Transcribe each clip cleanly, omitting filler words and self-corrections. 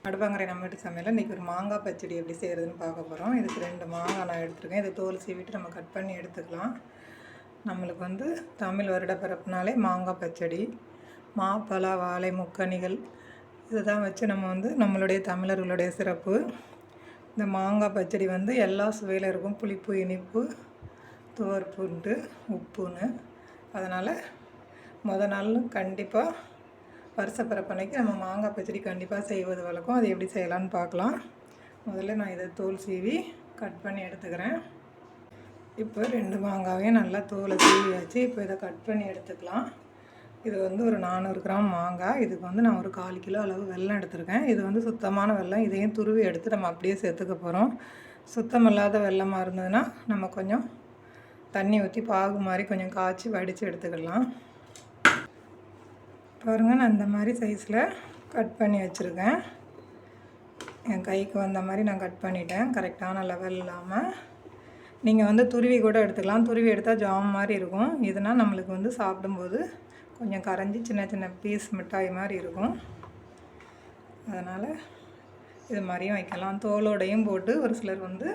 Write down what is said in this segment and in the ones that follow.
அடுப்பாங்கரை நம்ம வீட்டு சமையல் இன்றைக்கி ஒரு மாங்காய் பச்சடி எப்படி செய்கிறதுன்னு பார்க்க போகிறோம். இதுக்கு 2 மாங்காய் நான் எடுத்துருக்கேன். இதை தோல் சீவிட்டு நம்ம கட் பண்ணி எடுத்துக்கலாம். நம்மளுக்கு வந்து தமிழ் வருட பிறப்புனாலே மாங்காய் பச்சடி, மாப்பழா, வாழை, முக்கணிகள் இதுதான் வச்சு நம்ம வந்து நம்மளுடைய தமிழர்களுடைய சிறப்பு. இந்த மாங்காய் பச்சடி வந்து எல்லா சுவையில் இருக்கும். புளிப்பு, இனிப்பு, துவர்ப்புன்ட்டு உப்புன்னு. அதனால் நாள் கண்டிப்பாக வருஷப்பிறப்பன்னைக்கு நம்ம மாங்காய் பச்சடி கண்டிப்பாக செய்வது வழக்கம். அது எப்படி செய்யலான்னு பார்க்கலாம். முதல்ல நான் இதை தோல் சீவி கட் பண்ணி எடுத்துக்கிறேன். இப்போ 2 மாங்காவையும் நல்லா தோலை சீவி வச்சு இப்போ இதை கட் பண்ணி எடுத்துக்கலாம். இது வந்து ஒரு 400 கிராம் மாங்காய். இதுக்கு வந்து நான் ஒரு 1/4 கிலோ அளவு வெல்லம் எடுத்துருக்கேன். இது வந்து சுத்தமான வெல்லம். இதையும் துருவி எடுத்து நம்ம அப்படியே சேர்த்துக்க போகிறோம். சுத்தமில்லாத வெல்லமாக இருந்ததுன்னா நம்ம கொஞ்சம் தண்ணி ஊற்றி பாகு மாதிரி கொஞ்சம் காய்ச்சி வடித்து எடுத்துக்கலாம். பாருங்கள், நான் இந்த மாதிரி சைஸில் கட் பண்ணி வச்சுருக்கேன். என் கைக்கு வந்த மாதிரி நான் கட் பண்ணிட்டேன். கரெக்டான லெவல் இல்லாமல் நீங்கள் வந்து துருவி கூட எடுத்துக்கலாம். துருவி எடுத்தால் ஜாம் மாதிரி இருக்கும். இதனால் நம்மளுக்கு வந்து சாப்பிடும்போது கொஞ்சம் கரைஞ்சி சின்ன சின்ன பீஸ் மிட்டாய் மாதிரி இருக்கும். அதனால் இது மாதிரியும் வைக்கலாம். தோலோடையும் போட்டு ஒரு சிலர் வந்து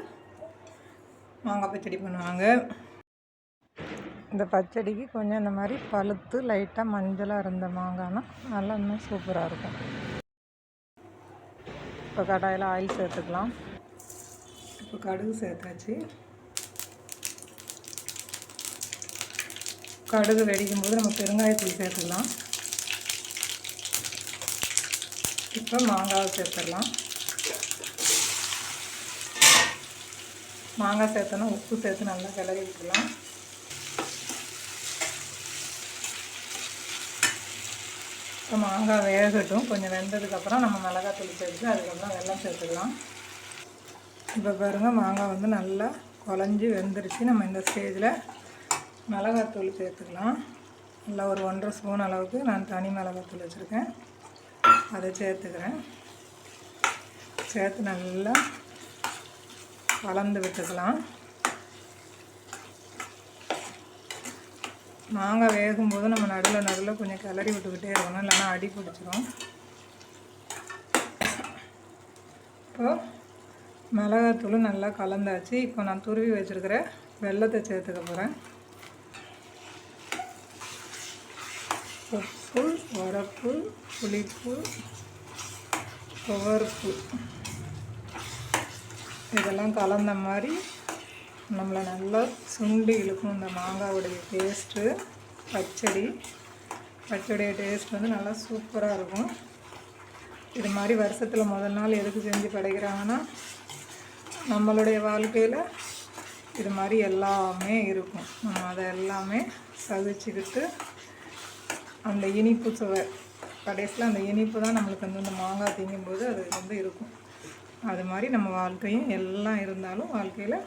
மாங்காய் பச்சடி பண்ணுவாங்க. இந்த பச்சடிக்கு கொஞ்சம் இந்த மாதிரி பழுத்து லைட்டாக மஞ்சளாக இருந்த மாங்காய்னா நல்லா இன்னும் சூப்பராக இருக்கும். இப்போ கடாயில் ஆயில் சேர்த்துக்கலாம். இப்போ கடுகு சேர்த்தாச்சு. கடுகு வெடிக்கும் போது நம்ம பெருங்காயத்தூள் சேர்த்துக்கலாம். இப்போ மாங்காவை சேர்த்துடலாம். மாங்காய் சேர்த்தோன்னா உப்பு சேர்த்து நல்லா கிளறி விட்டுக்கலாம். இப்போ மாங்காய் வேகட்டும். கொஞ்சம் வெந்ததுக்கப்புறம் நம்ம மிளகாத்தூள் சேர்த்து அதுக்கப்புறம் வெல்லம் சேர்த்துக்கலாம். இப்போ பாருங்கள், மாங்காய் வந்து நல்லா குழஞ்சி வெந்துருச்சு. நம்ம இந்த ஸ்டேஜில் மிளகாத்தூள் சேர்த்துக்கலாம். நல்லா ஒரு 1.5 ஸ்பூன் அளவுக்கு நான் தனி மிளகாத்தூள் வச்சுருக்கேன். அதை சேர்த்துக்கிறேன். சேர்த்து நல்லா கலந்து விட்டுக்கலாம். மாங்காய் வேகும்போது நம்ம நடுவில் கொஞ்சம் கிளறி விட்டுக்கிட்டே இருக்கணும், இல்லைன்னா அடி பிடிச்சிரும். இப்போது மிளகாத்தூள் நல்லா கலந்தாச்சு. இப்போ நான் துருவி வச்சுருக்கிற வெல்லத்தை சேர்த்துக்க போகிறேன். உப்பு, உரப்பு, புளிப்பு, துவர்ப்பு இதெல்லாம் கலந்த மாதிரி நம்மளை நல்லா சுண்டி இழுக்கும். இந்த மாங்காவுடைய டேஸ்ட்டு பச்சடிய டேஸ்ட் வந்து நல்லா சூப்பராக இருக்கும். இது மாதிரி வருஷத்தில் முதல் நாள் எதுக்கு செஞ்சு படைக்கிறாங்கன்னா நம்மளுடைய வாழ்க்கையில் இது மாதிரி எல்லாமே இருக்கும். நம்ம அதை எல்லாமே சகிச்சுக்கிட்டு அந்த இனிப்பு சுவை கடைசியில் அந்த இனிப்பு தான் நம்மளுக்கு வந்து இந்த மாங்காய் திங்கும்போது அது வந்து இருக்கும். அது மாதிரி நம்ம வாழ்க்கையும் எல்லாம் இருந்தாலும் வாழ்க்கையில்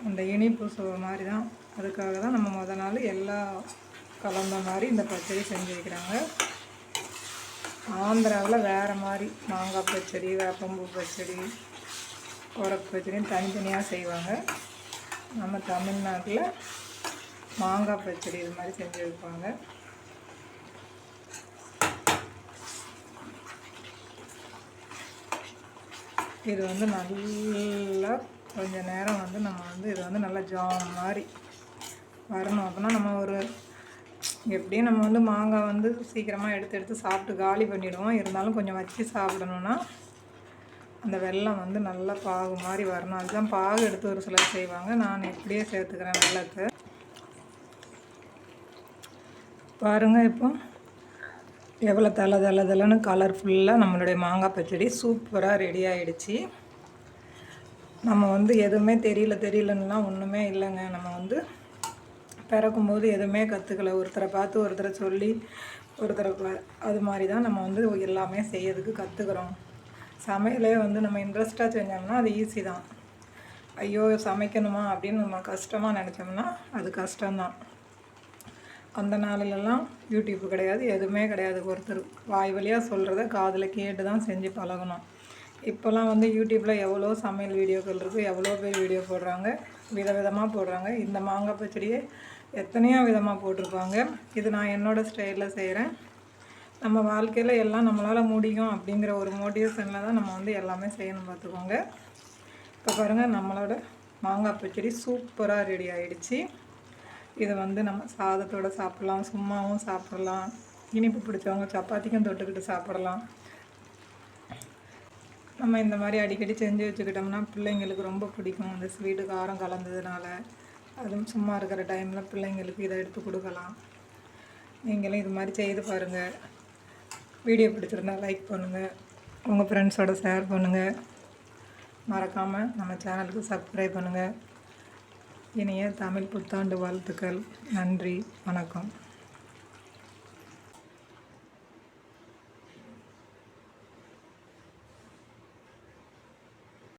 அந்த இனிப்பு சுவை மாதிரி தான். அதுக்காக தான் நம்ம முதல் நாள் எல்லாம் கலந்த மாதிரி இந்த பச்சடி செஞ்சு வைக்கிறாங்க. ஆந்திராவில் வேறு மாதிரி மாங்காய் பச்சடி, வேப்பம்பூ பச்சடி, உரப்பு பச்சடின்னு தனித்தனியாக செய்வாங்க. நம்ம தமிழ்நாட்டில் மாங்காய் பச்சடி இது மாதிரி செஞ்சு வைப்பாங்க. இது வந்து நல்லா கொஞ்சம் நேரம் வந்து நம்ம வந்து இது வந்து நல்லா ஜாம் மாதிரி வரணும். அப்படின்னா நம்ம ஒரு எப்படியும் நம்ம வந்து மாங்காய் வந்து சீக்கிரமாக எடுத்து சாப்பிட்டு காலி பண்ணிவிடுவோம். இருந்தாலும் கொஞ்சம் வச்சு சாப்பிடணுன்னா அந்த வெல்லம் வந்து நல்லா பாகு மாதிரி வரணும். அதுதான் பாகு எடுத்து ஒரு சிலர் செய்வாங்க. நான் இப்படியே சேர்த்துக்கிறேன் வெல்லத்தை. பாருங்கள், இப்போ எவ்வளோ தலை கலர்ஃபுல்லாக நம்மளுடைய மாங்காய் பச்சடி சூப்பராக ரெடி ஆகிடுச்சு. நம்ம வந்து எதுவுமே தெரியலன்னா ஒன்றுமே இல்லைங்க. நம்ம வந்து பிறக்கும்போது எதுவுமே கற்றுக்கல. ஒருத்தரை பார்த்து ஒருத்தரை சொல்லி அது மாதிரி தான் நம்ம வந்து எல்லாமே செய்யறதுக்கு கற்றுக்குறோம். சமையலே வந்து நம்ம இன்ட்ரெஸ்ட்டாக செஞ்சோம்னா அது ஈஸி தான். ஐயோ சமைக்கணுமா அப்படின்னு நம்ம கஷ்டமாக நினச்சோம்னா அது கஷ்டம்தான். அந்த நாளிலெல்லாம் யூடியூப் கிடையாது, எதுவுமே கிடையாது. ஒருத்தர் வாய் வழியாக சொல்கிறத காதில் கேட்டு தான் செஞ்சு பழகணும். இப்போல்லாம் வந்து யூடியூப்பில் எவ்வளோ சமையல் வீடியோக்கள் இருக்குது, எவ்வளோ பேர் வீடியோ போடுறாங்க, விதவிதமாக போடுறாங்க. இந்த மாங்காய் பச்சடியே எத்தனையோ விதமாக போட்டிருப்பாங்க. இது நான் என்னோடய ஸ்டைலில் செய்கிறேன். நம்ம வாழ்க்கையில் எல்லாம் நம்மளால் முடியும் அப்படிங்கிற ஒரு மோட்டிவேஷனில் தான் நம்ம வந்து எல்லாமே செய்யணும் பார்த்துக்கோங்க. இப்போ பாருங்கள், நம்மளோட மாங்காய் பச்சடி சூப்பராக ரெடி ஆகிடுச்சு. இதை வந்து நம்ம சாதத்தோடு சாப்பிட்லாம், சும்மாவும் சாப்பிட்லாம், இனிப்பு பிடிச்சவங்க சப்பாத்திக்கும் தொட்டுக்கிட்டு சாப்பிடலாம். நம்ம இந்த மாதிரி அடிக்கடி செஞ்சு வச்சுக்கிட்டோம்னா பிள்ளைங்களுக்கு ரொம்ப பிடிக்கும். இந்த ஸ்வீட்டு காரம் கலந்ததுனால அதுவும் சும்மா இருக்கிற டைமில் பிள்ளைங்களுக்கு இதை எடுத்து கொடுக்கலாம். நீங்களும் இது மாதிரி செய்து பாருங்கள். வீடியோ பிடிச்சிருந்தால் லைக் பண்ணுங்கள், உங்கள் ஃப்ரெண்ட்ஸோடு ஷேர் பண்ணுங்கள். மறக்காமல் நம்ம சேனலுக்கு சப்ஸ்கிரைப் பண்ணுங்கள். இனிய தமிழ் புத்தாண்டு வாழ்த்துக்கள். நன்றி, வணக்கம்.